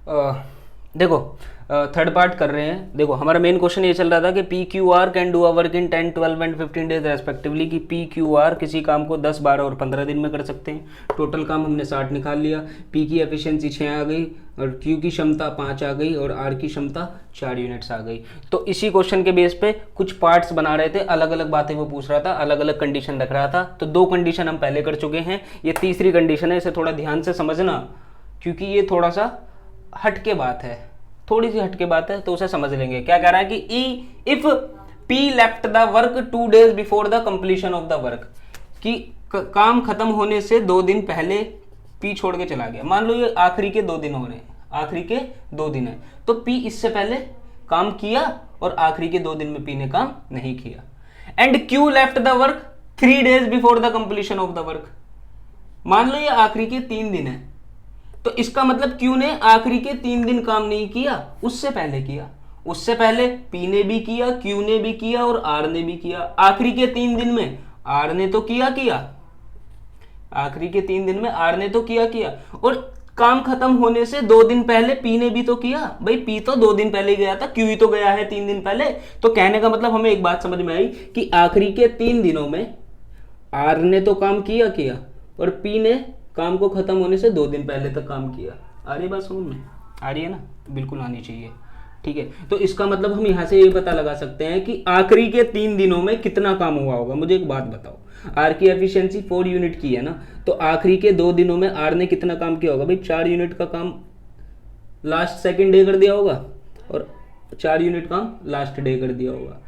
देखो third part कर रहे हैं। देखो हमारा मेन क्वेश्चन ये चल रहा था कि P Q R can do a work in 10, 12 and 15 days respectively, कि पी क्यू आर किसी काम को 10, 12 और 15 दिन में कर सकते हैं। टोटल काम हमने 60 निकाल लिया। पी की एफिशिएंसी 6 आ गई और क्यू की क्षमता 5 आ गई और आर की क्षमता 4 यूनिट्स आ गई। तो इसी क्वेश्चन के बेस पे कुछ पार्ट्स बना रहे थे, अलग अलग बातें वो पूछ रहा था, अलग अलग कंडीशन रख रहा था। तो 2 कंडीशन हम पहले कर चुके हैं, ये तीसरी कंडीशन है, इसे थोड़ा ध्यान से समझना क्योंकि ये थोड़ा सा हटके बात है, थोड़ी सी हटके बात है, तो उसे समझ लेंगे। क्या कह रहा है कि if P left the work 2 days before the completion of the work, कि काम खत्म होने से 2 दिन पहले पी छोड़ के चला गया। मान लो ये आखिरी के 2 दिन हो रहे हैं, आखिरी के 2 दिन है, तो पी इससे पहले काम किया और आखिरी के 2 दिन में पी ने काम नहीं किया। And Q left the work 3 days before the completion of the work. मान लो ये आखिरी के 3 दिन है, तो इसका मतलब क्यू ने आखिरी के 3 दिन काम नहीं किया, उससे पहले किया। उससे पहले पी ने भी किया, क्यू ने भी किया और आर ने भी किया। आखिरी के 3 दिन में आर ने तो किया, आखिरी के 3 दिन में आर ने तो किया और काम खत्म होने से 2 दिन पहले पी ने भी तो किया। भाई पी तो 2 दिन पहले गया था, क्यू ही तो गया है 3 दिन पहले। तो कहने का मतलब हमें एक बात समझ में आई कि आखिरी के 3 दिनों में आर ने तो काम किया और पी ने काम को खत्म होने से 2 दिन पहले तक काम किया। आ रही बात समझ में? आ रही है ना? बिल्कुल आनी चाहिए। ठीक है, तो इसका मतलब हम यहाँ से ये पता लगा सकते हैं कि आखिरी के 3 दिनों में कितना काम हुआ होगा। मुझे एक बात बताओ, आर की एफिशिएंसी 4 यूनिट की है ना, तो आखिरी के 2 दिनों में आर ने कितना काम किया होगा? भाई 4 यूनिट का काम लास्ट सेकेंड डे कर दिया होगा और 4 यूनिट काम लास्ट डे कर दिया होगा।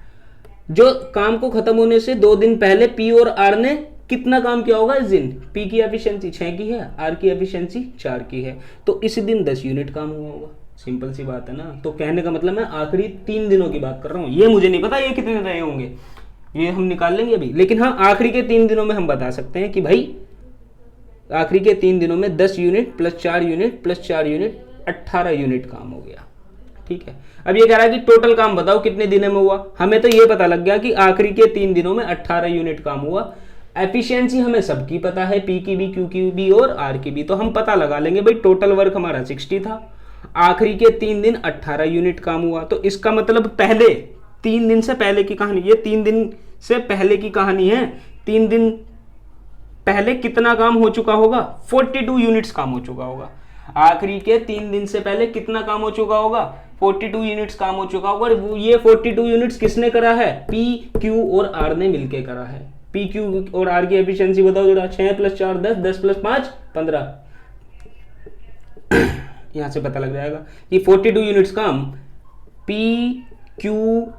जो काम को खत्म होने से 2 दिन पहले पी और आर ने कितना काम किया होगा इस दिन? पी की एफिशिएंसी 6 की है, आर की एफिशिएंसी 4 की है, तो इस दिन 10 यूनिट काम हुआ होगा। सिंपल सी बात है ना। तो कहने का मतलब मैं आखिरी 3 दिनों की बात कर रहा हूँ। ये मुझे नहीं पता ये कितने रहे होंगे, ये हम निकाल लेंगे अभी, लेकिन हाँ आखिरी के 3 दिनों में हम बता सकते हैं कि भाई आखिरी के 3 दिनों में 10 unit plus 4 unit plus 4 unit 18 unit काम हो गया। ठीक है, अब ये कह रहा है कि टोटल काम बताओ कितने दिनों में हुआ। हमें तो ये पता लग गया कि आखिरी के 3 दिनों में 18 यूनिट काम हुआ। एफिशिएंसी हमें सबकी पता है, पी की भी, क्यू की भी और आर की भी, तो हम पता लगा लेंगे भाई टोटल वर्क हमारा 60 था, आखिरी के 3 दिन 18 यूनिट काम हुआ। तो इसका मतलब पहले 3 दिन से पहले की कहानी, ये 3 दिन से पहले की कहानी है। 3 दिन पहले कितना काम हो चुका होगा? 42 यूनिट्स काम हो चुका होगा। आखिरी के 3 दिन से पहले कितना काम हो चुका होगा? 42 यूनिट्स काम हो चुका होगा। और ये 42 यूनिट्स किसने करा है? पी, क्यू और आर ने मिलकर करा है। पी, क्यू और आर की एफिशिएंसी बताओ जरा। 6 + 4 10, 10 + 5 15। यहां से पता लग जाएगा कि 42 यूनिट्स काम पी, क्यू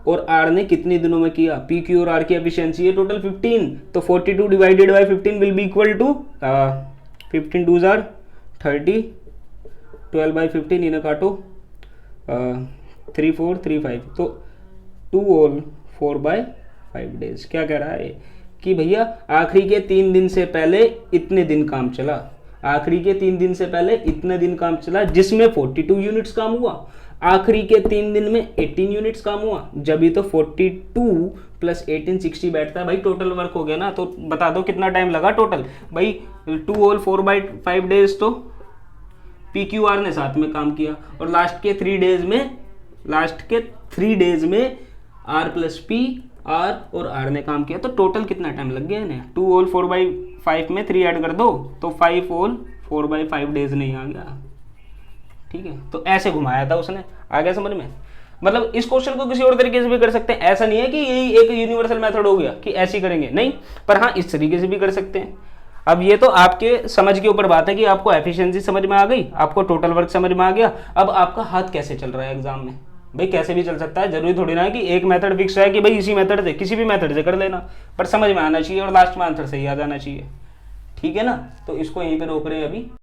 और आर ने कितने दिनों में किया। पी, क्यू और आर की एफिशिएंसी है टोटल 15, तो 42 divided by 15 will be equal to 15 2 जार 30, 12 बाई 15 इन्हें काटो 3 4 3 5, तो 2 होल 4 बाय 5 डेज। क्या कह रहा है कि भैया आखिरी के 3 दिन से पहले इतने दिन काम चला, आखिरी के 3 दिन से पहले इतने दिन काम चला, जिसमें 42 यूनिट्स काम हुआ। आखिरी के 3 दिन में 18 यूनिट्स काम हुआ, जब ये तो 42 + 18 60 बैठता है। भाई टोटल वर्क हो गया ना, तो बता दो कितना टाइम लगा टोटल। भाई 2 होल 4 बाई 5 डेज, तो पी क्यू आर ने साथ में काम किया और लास्ट के 3 डेज में आर प्लस पी, आर और आर ने काम किया। तो टोटल कितना टाइम लग गया इन्हें? 2 होल 4 बाई 5 में 3 ऐड कर दो तो 5 होल 4 बाई 5 डेज नहीं आ गया। ठीक है, तो ऐसे घुमाया था उसने। आ गया समझ में? मतलब इस क्वेश्चन को किसी और तरीके से भी कर सकते हैं, ऐसा नहीं है कि यही एक यूनिवर्सल मेथड हो गया कि ऐसे ही करेंगे, नहीं, पर हाँ इस तरीके से भी कर सकते हैं। अब ये तो आपके समझ के ऊपर बात है कि आपको एफिशिएंसी समझ में आ गई, आपको टोटल वर्क समझ में आ गया। अब आपका हाथ कैसे चल रहा है एग्जाम में? भाई कैसे भी चल सकता है, जरूरी थोड़ी ना है कि एक मेथड फिक्स है कि भाई इसी मेथड से, किसी भी मेथड से कर लेना, पर समझ में आना चाहिए और लास्ट में आंसर सही आ जाना चाहिए। ठीक है ना, तो इसको यहीं पे रोक रहे हैं अभी।